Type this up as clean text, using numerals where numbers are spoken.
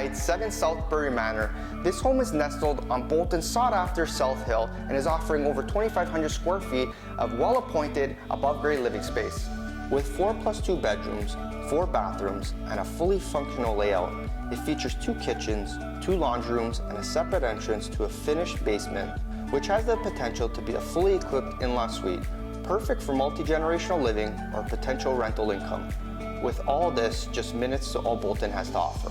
Heights, 7 Southbury Manor, this home is nestled on Bolton's sought-after South Hill and is offering over 2,500 square feet of well-appointed above-grade living space. With 4+2 bedrooms, 4 bathrooms, and a fully functional layout, it features 2 kitchens, 2 laundry rooms, and a separate entrance to a finished basement, which has the potential to be a fully equipped in-law suite, perfect for multi-generational living or potential rental income. With all this just minutes to all Bolton has to offer.